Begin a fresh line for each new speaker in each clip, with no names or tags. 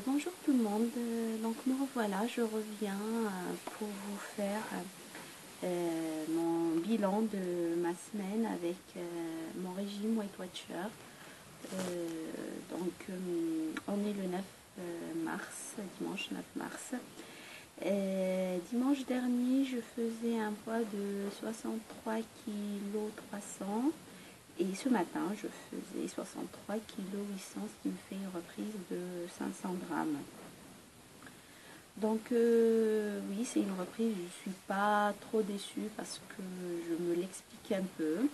Bonjour tout le monde, donc me revoilà, je reviens pour vous faire mon bilan de ma semaine avec mon régime Weight Watcher. On est le 9 mars, dimanche 9 mars. Dimanche dernier, je faisais un poids de 63 kg 300 et ce matin, je faisais 63 kg 800, ce qui me fait une reprise de 500 grammes. Donc oui, c'est une reprise, je ne suis pas trop déçue parce que je me l'explique un peu.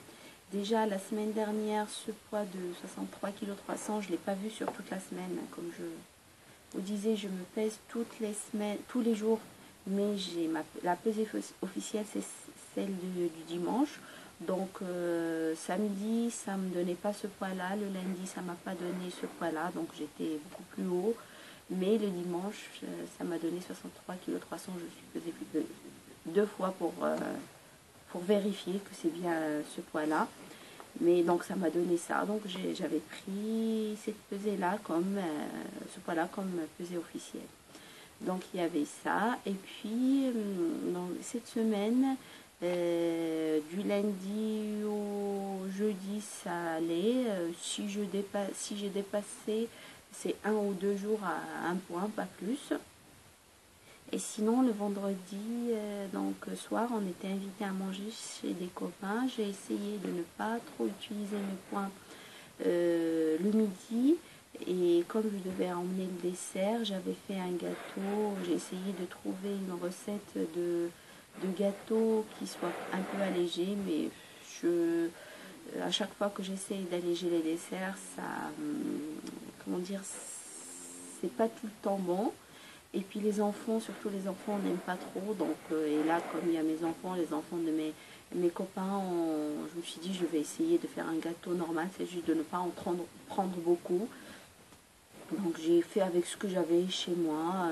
Déjà la semaine dernière, ce poids de 63 kg 300, je ne l'ai pas vu sur toute la semaine. Comme je vous disais, je me pèse toutes les semaines, tous les jours, mais la pesée officielle, c'est celle du dimanche. Donc samedi, ça ne me donnait pas ce poids-là. Le lundi, ça ne m'a pas donné ce poids-là. Donc j'étais beaucoup plus haut. Mais le dimanche, ça m'a donné 63 kg 300. Je suis pesée plus de 2 fois pour vérifier que c'est bien ce poids-là. Mais donc ça m'a donné ça. Donc j'avais pris cette pesée-là comme ce poids-là comme pesée officielle. Donc il y avait ça. Et puis cette semaine, du lundi au jeudi, ça allait. Si j'ai dépassé, c'est 1 ou 2 jours à un point, pas plus. Et sinon, le vendredi, soir, on était invité à manger chez des copains. J'ai essayé de ne pas trop utiliser mes points le midi. Et comme je devais emmener le dessert, j'avais fait un gâteau. J'ai essayé de trouver une recette de gâteau qui soit un peu allégé, mais à chaque fois que j'essaye d'alléger les desserts, comment dire, c'est pas tout le temps bon. Et puis les enfants, surtout les enfants, on n'aime pas trop. Donc, et là, comme il y a mes enfants, les enfants de mes copains, je me suis dit, je vais essayer de faire un gâteau normal. C'est juste de ne pas en prendre beaucoup. Donc j'ai fait avec ce que j'avais chez moi.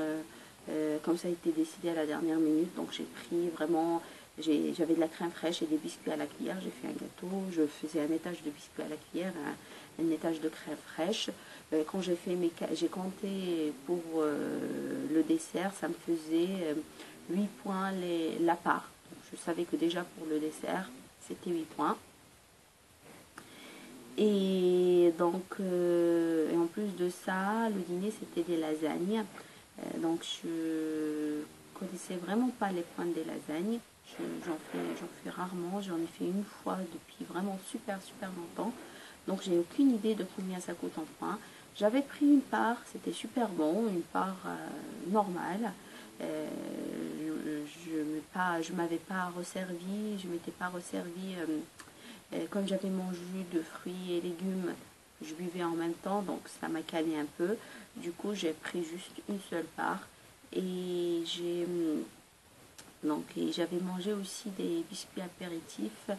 Comme ça a été décidé à la dernière minute. Donc j'ai pris vraiment, j'avais de la crème fraîche et des biscuits à la cuillère. J'ai fait un gâteau. Je faisais un étage de biscuits à la cuillère, un étage de crème fraîche. Quand j'ai compté pour le dessert, ça me faisait 8 points la part. Donc, je savais que déjà pour le dessert, c'était 8 points. Et donc, et en plus de ça, le dîner, c'était des lasagnes. Donc, je connaissais vraiment pas les points des lasagnes. J'en fais rarement. J'en ai fait une fois depuis vraiment super, super longtemps. Donc, j'ai aucune idée de combien ça coûte en points. J'avais pris une part, c'était super bon, une part normale. Je m'avais pas resservi, je m'étais pas resservi. Comme j'avais mon jus de fruits et légumes, je buvais en même temps, donc ça m'a calé un peu. Du coup, j'ai pris juste une seule part. Et j'avais mangé aussi des biscuits apéritifs,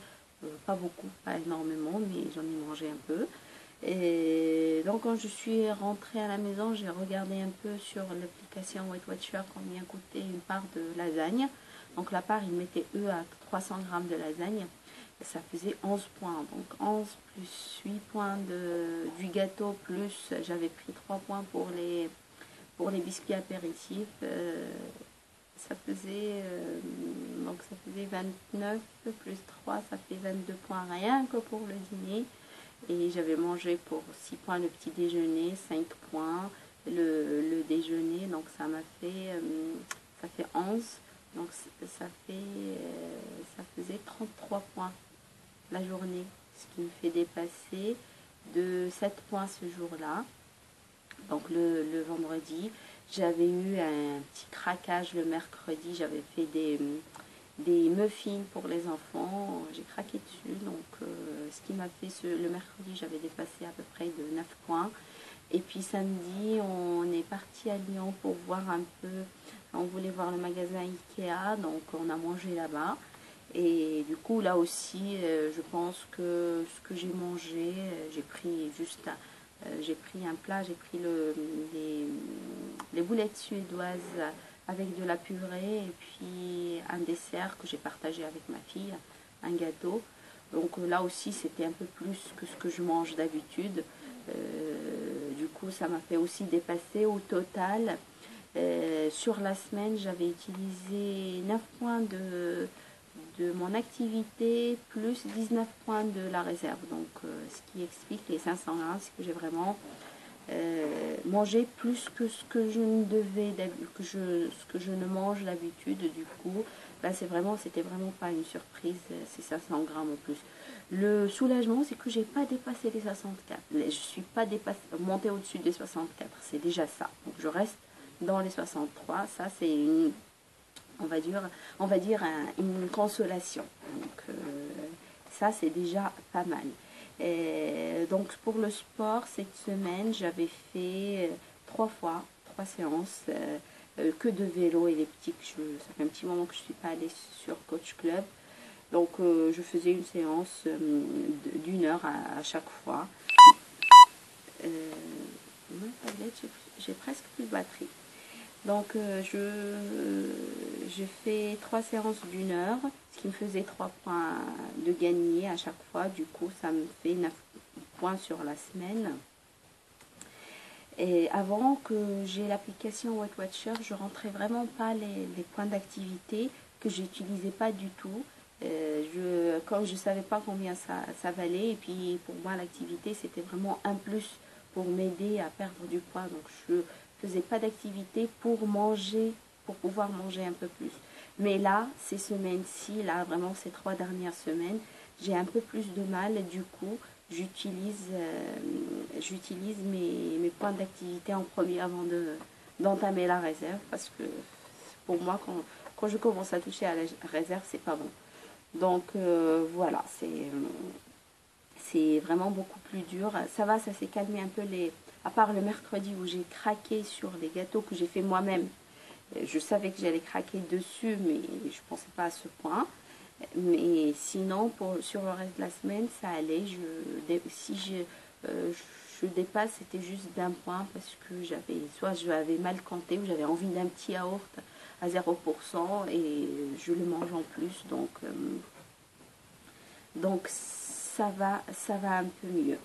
pas beaucoup, pas énormément, mais j'en ai mangé un peu. Et donc quand je suis rentrée à la maison, j'ai regardé un peu sur l'application Weight Watcher combien coûtait une part de lasagne. Donc la part, ils mettaient eux à 300 grammes de lasagne. Ça faisait 11 points. Donc 11 plus 8 points du gâteau, plus j'avais pris 3 points pour les biscuits apéritifs. Ça faisait 29 plus 3, ça fait 22 points rien que pour le dîner. Et j'avais mangé pour 6 points le petit déjeuner, 5 points le déjeuner. Donc ça fait 11. Donc ça faisait 33 points la journée, ce qui me fait dépasser de 7 points ce jour-là. Donc le vendredi, j'avais eu un petit craquage le mercredi, j'avais fait des muffins pour les enfants, j'ai craqué dessus, donc ce qui m'a fait le mercredi, j'avais dépassé à peu près de 9 points. Et puis samedi, on est parti à Lyon pour voir un peu, on voulait voir le magasin Ikea, donc on a mangé là-bas. Et du coup, là aussi, je pense que ce que j'ai mangé, j'ai pris un plat, j'ai pris les boulettes suédoises avec de la purée et puis un dessert que j'ai partagé avec ma fille, un gâteau. Donc là aussi, c'était un peu plus que ce que je mange d'habitude. du coup, ça m'a fait aussi dépasser au total. Sur la semaine, j'avais utilisé 9 points de mon activité plus 19 points de la réserve. Donc, ce qui explique les 500 grammes, c'est que j'ai vraiment mangé plus que ce que je ne devais, ce que je ne mange d'habitude. Du coup, là, c'était vraiment pas une surprise, ces 500 grammes en plus. Le soulagement, c'est que j'ai pas dépassé les 64. Je suis pas montée au-dessus des 64. C'est déjà ça. Donc, je reste dans les 63. Ça, c'est une, on va dire une consolation. Donc, ça, c'est déjà pas mal. Donc, pour le sport, cette semaine, j'avais fait 3 séances que de vélo elliptique. Ça fait un petit moment que je ne suis pas allée sur Coach Club. Donc, je faisais une séance d'une heure à chaque fois. Ma tablette, j'ai presque plus de batterie. Donc, j'ai fait 3 séances d'une heure, ce qui me faisait 3 points de gagner à chaque fois. Du coup, ça me fait 9 points sur la semaine. Et avant que j'ai l'application Weight Watcher, je rentrais vraiment pas les points d'activité que j'utilisais pas du tout. Comme je savais pas combien ça valait, et puis pour moi l'activité c'était vraiment un plus pour m'aider à perdre du poids. Donc je faisais pas d'activité pour manger, pour pouvoir manger un peu plus. Mais là, ces semaines-ci, là vraiment ces 3 dernières semaines, j'ai un peu plus de mal. Et du coup, j'utilise mes points d'activité en premier avant d'entamer la réserve, parce que pour moi, quand je commence à toucher à la réserve, c'est pas bon. Donc voilà, c'est vraiment beaucoup plus dur. Ça va, ça s'est calmé un peu, à part le mercredi où j'ai craqué sur les gâteaux que j'ai fait moi-même. Je savais que j'allais craquer dessus, mais je pensais pas à ce point. Mais sinon, sur le reste de la semaine, ça allait. Si je dépasse, c'était juste d'1 point, parce que soit j'avais mal compté, ou j'avais envie d'un petit yaourt à 0% et je le mange en plus. Donc ça va un peu mieux.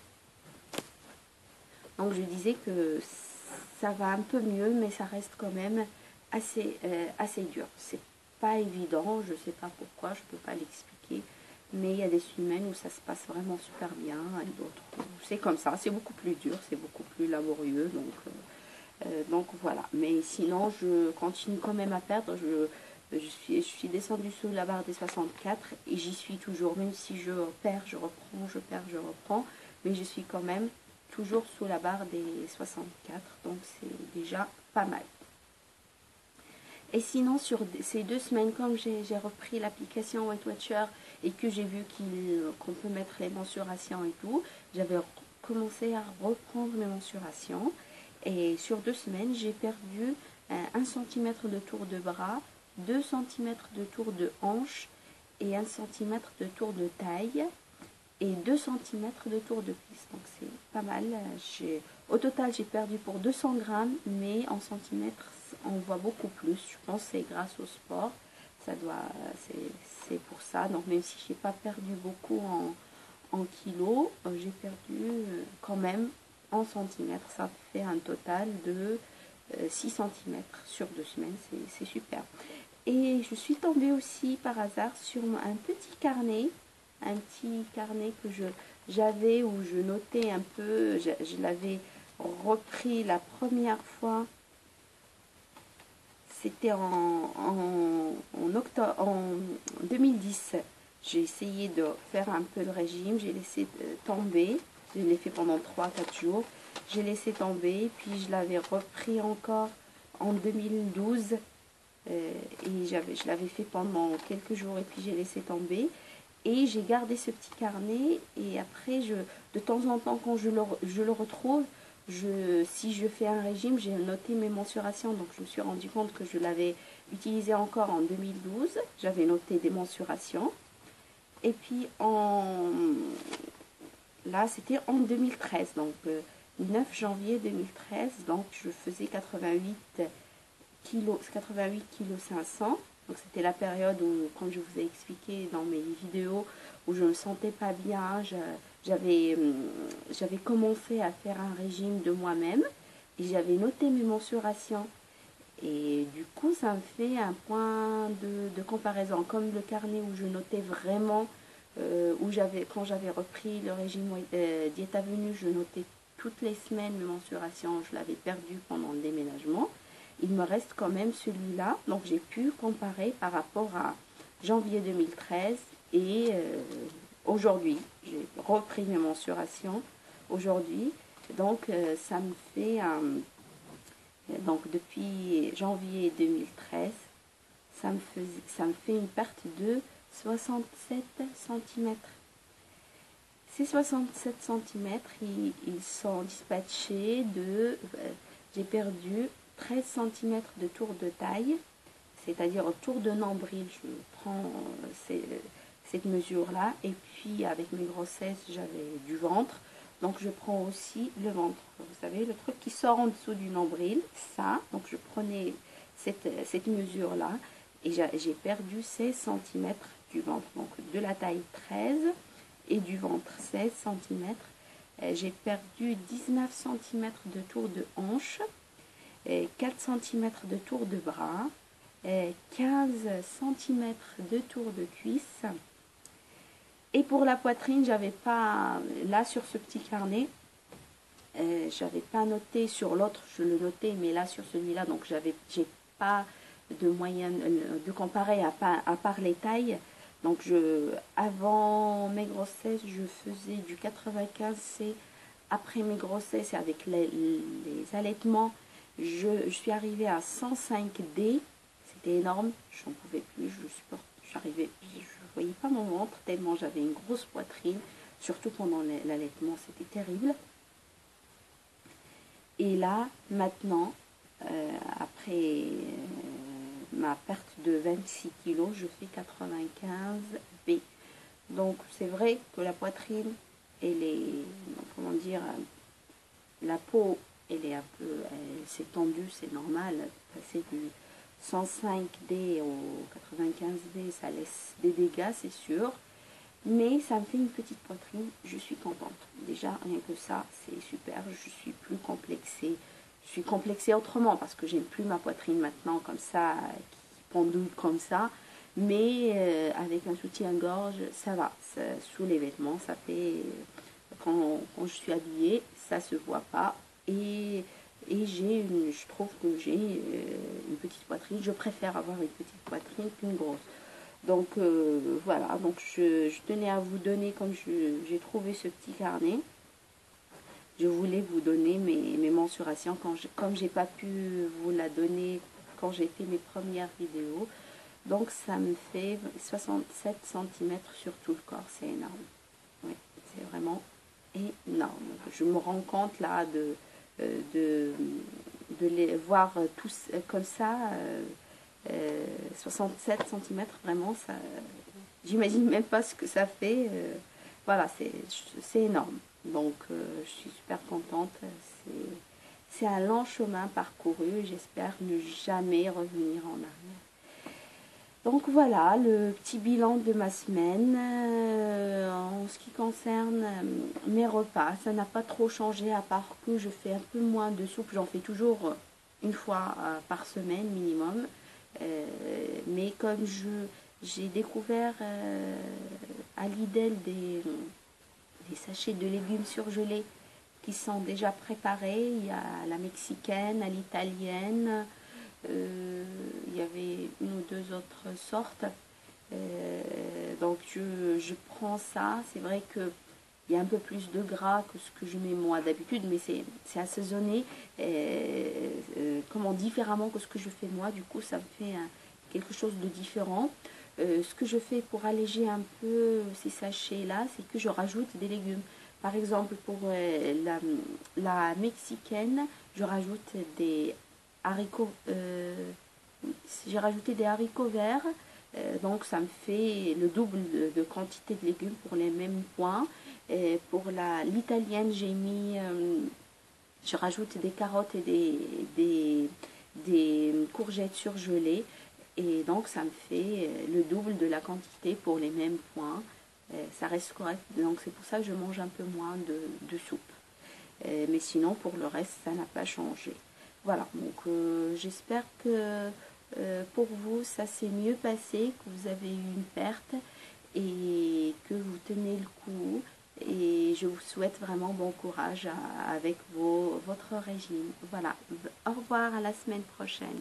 Donc je disais que ça va un peu mieux, mais ça reste quand même assez dur. C'est pas évident, je sais pas pourquoi, je peux pas l'expliquer, mais il y a des semaines où ça se passe vraiment super bien, et d'autres où c'est comme ça, c'est beaucoup plus dur, c'est beaucoup plus laborieux, donc voilà. Mais sinon, je continue quand même à perdre. Je suis descendue sous la barre des 64 et j'y suis toujours, même si je perds, je reprends, je perds, je reprends, mais je suis quand même toujours sous la barre des 64, donc c'est déjà pas mal. Et sinon, sur ces 2 semaines, comme j'ai repris l'application Weight Watcher et que j'ai vu qu'on peut mettre les mensurations et tout, j'avais commencé à reprendre mes mensurations. Et sur 2 semaines, j'ai perdu 1 cm de tour de bras, 2 cm de tour de hanche et 1 cm de tour de taille et 2 cm de tour de cuisse. Donc c'est pas mal. Au total, j'ai perdu pour 200 grammes, mais en centimètres, on voit beaucoup plus. Je pense que c'est grâce au sport. C'est pour ça. Donc même si j'ai pas perdu beaucoup en kilos, j'ai perdu quand même en centimètres. Ça fait un total de 6 cm sur 2 semaines. C'est super. Et je suis tombée aussi par hasard sur un petit carnet que j'avais, où je notais un peu. Je l'avais repris la première fois, c'était en 2010. J'ai essayé de faire un peu de régime, j'ai laissé tomber, je l'ai fait pendant 3-4 jours, j'ai laissé tomber, puis je l'avais repris encore en 2012, et je l'avais fait pendant quelques jours, et puis j'ai laissé tomber. Et j'ai gardé ce petit carnet, et après, de temps en temps, quand je le retrouve, si je fais un régime, j'ai noté mes mensurations. Donc je me suis rendu compte que je l'avais utilisé encore en 2012. J'avais noté des mensurations. Et puis là, c'était en 2013, donc 9 janvier 2013. Donc je faisais 88 kilos 500. Donc c'était la période où, comme je vous ai expliqué dans mes vidéos, où je me sentais pas bien, j'avais commencé à faire un régime de moi-même et j'avais noté mes mensurations. Et du coup, ça me fait un point de comparaison, comme le carnet où je notais vraiment, quand j'avais repris le régime Diète Avenue, je notais toutes les semaines mes mensurations, je l'avais perdu pendant le déménagement. Il me reste quand même celui-là, donc j'ai pu comparer par rapport à janvier 2013 et aujourd'hui. J'ai repris mes mensurations aujourd'hui, donc ça me fait donc depuis janvier 2013, ça me fait une perte de 67 centimètres. Ces 67 centimètres, ils sont dispatchés de... j'ai perdu 13 centimètres de tour de taille, c'est-à-dire autour de nombril. Je prends cette mesure-là. Et puis, avec mes grossesses, j'avais du ventre. Donc, je prends aussi le ventre. Vous savez, le truc qui sort en dessous du nombril, ça. Donc, je prenais cette mesure-là. Et j'ai perdu 16 cm du ventre. Donc, de la taille 13 et du ventre 16 cm. J'ai perdu 19 cm de tour de hanche, 4 cm de tour de bras, 15 cm de tour de cuisse. Et pour la poitrine, j'avais pas, là sur ce petit carnet, j'avais pas noté, sur l'autre je le notais, mais là sur celui-là, donc j'ai pas de moyen de comparer à part les tailles. Donc avant mes grossesses, je faisais du 95C. Après mes grossesses et avec les allaitements, je suis arrivée à 105D. C'était énorme, j'en pouvais plus, je voyais pas mon ventre tellement j'avais une grosse poitrine, surtout pendant l'allaitement, c'était terrible. Et là, maintenant, après ma perte de 26 kilos, je fais 95B. Donc c'est vrai que la poitrine, elle est, comment dire, la peau, elle est un peu, elle s'est tendue, c'est normal. Passer du 105D au 95D, ça laisse des dégâts, c'est sûr. Mais ça me fait une petite poitrine, je suis contente. Déjà, rien que ça, c'est super, je suis plus complexée. Je suis complexée autrement parce que j'aime plus ma poitrine maintenant comme ça, qui pendouille comme ça. Mais avec un soutien-gorge, ça va. Sous les vêtements, ça fait... quand je suis habillée, ça se voit pas. Et je trouve que j'ai une petite poitrine. Je préfère avoir une petite poitrine qu'une grosse. Donc voilà, donc je tenais à vous donner, comme j'ai trouvé ce petit carnet, je voulais vous donner mes mensurations comme j'ai pas pu vous la donner quand j'ai fait mes premières vidéos. Donc ça me fait 67 cm sur tout le corps, c'est énorme. Oui, c'est vraiment énorme. Je me rends compte là de les voir tous comme ça. 67 cm, vraiment, ça, j'imagine même pas ce que ça fait. Voilà, c'est énorme. Donc, je suis super contente. C'est un long chemin parcouru. J'espère ne jamais revenir en arrière. Donc voilà, le petit bilan de ma semaine. En ce qui concerne mes repas, ça n'a pas trop changé à part que je fais un peu moins de soupe. J'en fais toujours une fois par semaine minimum. Mais comme j'ai découvert à Lidl des sachets de légumes surgelés qui sont déjà préparés, il y a la mexicaine, à l'italienne, il y avait une ou deux autres sortes. Donc je prends ça. C'est vrai que il y a un peu plus de gras que ce que je mets moi d'habitude, mais c'est assaisonné comment différemment que ce que je fais moi. Du coup, ça me fait quelque chose de différent. Ce que je fais pour alléger un peu ces sachets-là, c'est que je rajoute des légumes. Par exemple, pour la mexicaine, je rajoute des haricots. J'ai rajouté des haricots verts. Donc, ça me fait le double de quantité de légumes pour les mêmes points. Et pour l'italienne, je rajoute des carottes et des courgettes surgelées. Et donc, ça me fait le double de la quantité pour les mêmes points. Ça reste correct, donc c'est pour ça que je mange un peu moins de soupe. Mais sinon, pour le reste, ça n'a pas changé. Voilà, donc j'espère que pour vous, ça s'est mieux passé, que vous avez eu une perte et que vous tenez le coup. Et je vous souhaite vraiment bon courage avec votre régime. Voilà, au revoir, à la semaine prochaine.